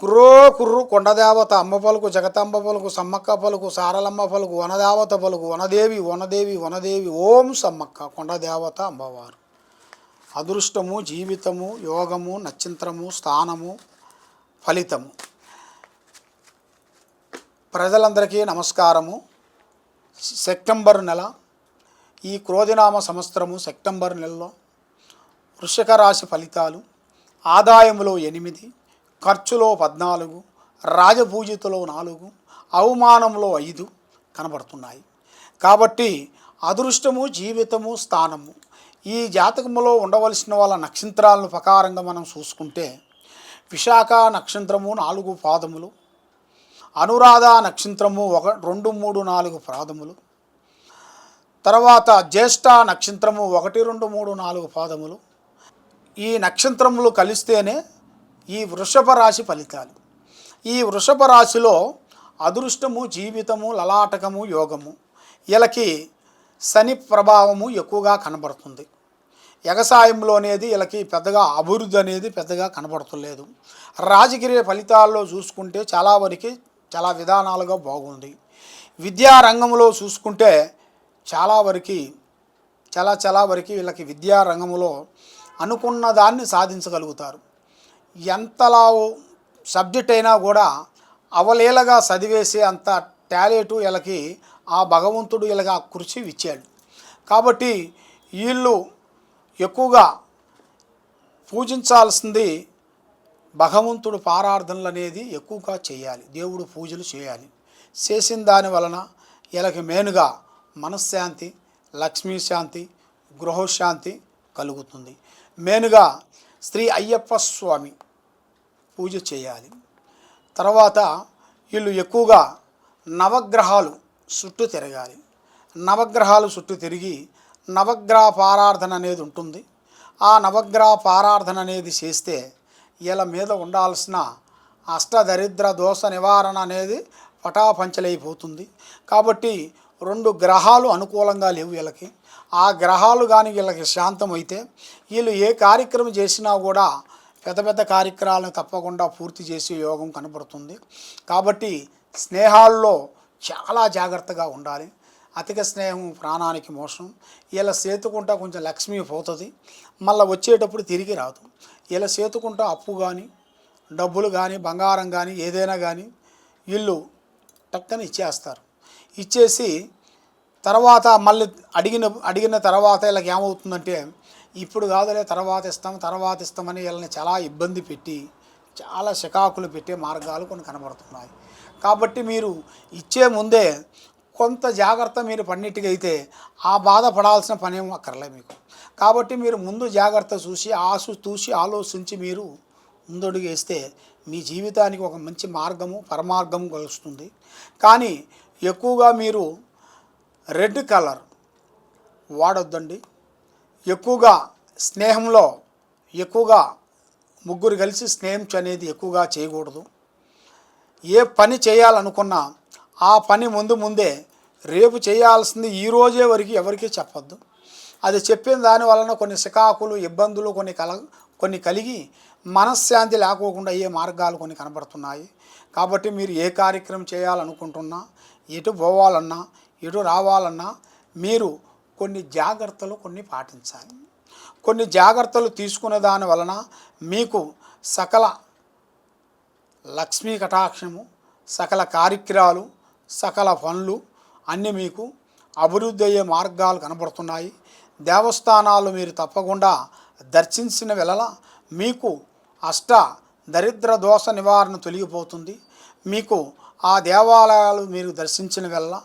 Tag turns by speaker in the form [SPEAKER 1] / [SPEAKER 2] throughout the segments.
[SPEAKER 1] కుర్రో కుర్రు కొండదేవత అమ్మ పలుకు జగతంబ పలుకు సమ్మక్క పలుకు సారలమ్మ పలుకు వనదేవత పలుకు వనదేవి వనదేవి వనదేవి ఓం సమ్మక్క కొండదేవత అమ్మవారు. అదృష్టము, జీవితము, యోగము, నక్షత్రము, స్థానము, ఫలితము. ప్రజలందరికీ నమస్కారము. సెప్టెంబర్ నెల, ఈ క్రోధినామ సంవత్సరము సెప్టెంబర్ నెలలో వృశ్చిక రాశి ఫలితాలు. ఆదాయములో 8, ఖర్చులో 14, రాజపూజితలో 4, అవమానంలో 5 కనబడుతున్నాయి. కాబట్టి అదృష్టము, జీవితము, స్థానము ఈ జాతకములో ఉండవలసిన వాళ్ళ నక్షత్రాలను ప్రకారంగా మనం చూసుకుంటే విశాఖ నక్షత్రము 4 పాదములు, అనురాధ నక్షత్రము 1, 2, 3, 4 పాదములు, తర్వాత జ్యేష్ఠ నక్షత్రము 1, 2, 3, 4 పాదములు. ఈ నక్షత్రములు కలిస్తేనే ఈ వృషభ రాశి ఫలితాలు. ఈ వృషభ రాశిలో అదృష్టము, జీవితము, లలాటకము, యోగము వీళ్ళకి శని ప్రభావము ఎక్కువగా కనబడుతుంది. వ్యవసాయంలో అనేది వీళ్ళకి పెద్దగా అభివృద్ధి అనేది పెద్దగా కనబడతలేదు. రాజకీయ ఫలితాల్లో చూసుకుంటే చాలా వరకు చాలా విధానాలుగా బాగుంది. విద్యారంగంలో చూసుకుంటే చాలా వరకు వీళ్ళకి విద్యారంగంలో అనుకున్న దాన్ని సాధించగలుగుతారు. ఎంతలా సబ్జెక్ట్ అయినా కూడా అవలీలగా చదివేసే అంత టాలెంటు వీళ్ళకి ఆ భగవంతుడు వీళ్ళకి ఆ కృషి ఇచ్చాడు. కాబట్టి వీళ్ళు ఎక్కువగా పూజించాల్సింది భగవంతుడు పారార్థనలు అనేది ఎక్కువగా చేయాలి. దేవుడు పూజలు చేయాలి. చేసిన దాని వలన వీళ్ళకి మెయిన్గా మనశ్శాంతి, లక్ష్మీ శాంతి, గృహశాంతి కలుగుతుంది. మెయిన్గా శ్రీ అయ్యప్ప స్వామి పూజ చేయాలి. తర్వాత వీళ్ళు ఎక్కువగా నవగ్రహాలు చుట్టూ తిరగాలి. నవగ్రహాలు చుట్టూ తిరిగి నవగ్రహ పారార్థన అనేది ఉంటుంది. ఆ నవగ్రహ పారార్థన అనేది చేస్తే వీళ్ళ మీద ఉండాల్సిన అష్టదరిద్ర దోష నివారణ అనేది పటాపంచలైపోతుంది. కాబట్టి 2 గ్రహాలు అనుకూలంగా లేవు వీళ్ళకి. ఆ గ్రహాలు కానీ వీళ్ళకి శాంతమైతే వీళ్ళు ఏ కార్యక్రమం చేసినా కూడా పెద్ద పెద్ద కార్యక్రమాలను తప్పకుండా పూర్తి చేసే యోగం కనబడుతుంది. కాబట్టి స్నేహాల్లో చాలా జాగ్రత్తగా ఉండాలి. అధిక స్నేహం ప్రాణానికి మోసం. వీళ్ళ చేతుకుంటా కొంచెం లక్ష్మి పోతుంది, మళ్ళీ వచ్చేటప్పుడు తిరిగి రాదు. వీళ్ళ చేతుకుంటా అప్పు కానీ, డబ్బులు కానీ, బంగారం కానీ, ఏదైనా కానీ వీళ్ళు టక్కని ఇచ్చేస్తారు. ఇచ్చేసి తర్వాత మళ్ళీ అడిగిన తర్వాత వీళ్ళకి ఏమవుతుందంటే ఇప్పుడు కాదులే తర్వాత ఇస్తామని వీళ్ళని చాలా ఇబ్బంది పెట్టి చాలా చికాకులు పెట్టే మార్గాలు కొన్ని కనబడుతున్నాయి. కాబట్టి మీరు ఇచ్చే ముందే కొంత జాగ్రత్త మీరు పన్నిటికి అయితే ఆ బాధపడాల్సిన పనేం అక్కర్లే మీకు. కాబట్టి మీరు ముందు జాగ్రత్త చూసి ఆలోచించి మీరు ముందడుగు వేస్తే మీ జీవితానికి ఒక మంచి మార్గము పరమార్గము కలుస్తుంది. కానీ ఎక్కువగా మీరు రెడ్ కలర్ వాడొద్దండి. ఎక్కువగా స్నేహంలో ముగ్గురు కలిసి స్నేహం అనేది ఎక్కువగా చేయకూడదు. ఏ పని చేయాలనుకున్నా ఆ పని ముందే రేపు చేయాల్సింది ఈరోజే వరకు ఎవరికీ చెప్పొద్దు. అది చెప్పిన దాని వలన కొన్ని చికాకులు, ఇబ్బందులు కొన్ని కలిగి మనశ్శాంతి లేకోకుండా అయ్యే మార్గాలు కొన్ని కనబడుతున్నాయి. కాబట్టి మీరు ఏ కార్యక్రమం చేయాలనుకుంటున్నా, ఎటు పోవాలన్నా, ఎటు రావాలన్నా మీరు కొన్ని జాగ్రత్తలు పాటించాలి. కొన్ని జాగ్రత్తలు తీసుకునే దాని వలన మీకు సకల లక్ష్మీ కటాక్షము, సకల కార్యక్రమాలు, సకల పనులు అన్నీ మీకు అభివృద్ధి అయ్యే మార్గాలు కనబడుతున్నాయి. దేవస్థానాలు మీరు తప్పకుండా దర్శించిన వేళ మీకు అష్ట దరిద్ర దోష నివారణ తొలగిపోతుంది. మీకు ఆ దేవాలయాలు మీరు దర్శించిన వేళ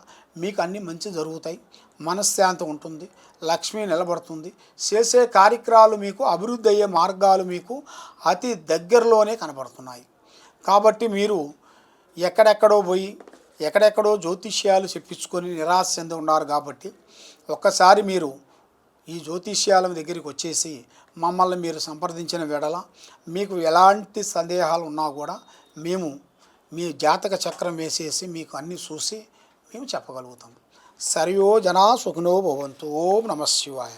[SPEAKER 1] మీకు అన్నీ మంచి జరుగుతాయి. మనశ్శాంతి ఉంటుంది, లక్ష్మి నిలబడుతుంది. చేసే కార్యక్రమాలు మీకు అభివృద్ధి అయ్యే మార్గాలు మీకు అతి దగ్గరలోనే కనబడుతున్నాయి. కాబట్టి మీరు ఎక్కడెక్కడో జ్యోతిష్యాలు చెప్పించుకొని నిరాశ చెంది ఉన్నారు. కాబట్టి ఒక్కసారి మీరు ఈ జ్యోతిష్యాల దగ్గరికి వచ్చేసి మమ్మల్ని మీరు సంప్రదించిన వేళ మీకు ఎలాంటి సందేహాలు ఉన్నా కూడా మేము మీ జాతక చక్రం వేసేసి మీకు అన్నీ చూసి మేము చెప్పగలుగుతాం. సర్వో జనా సుఖినో భవంతు. ఓం నమః శివాయ.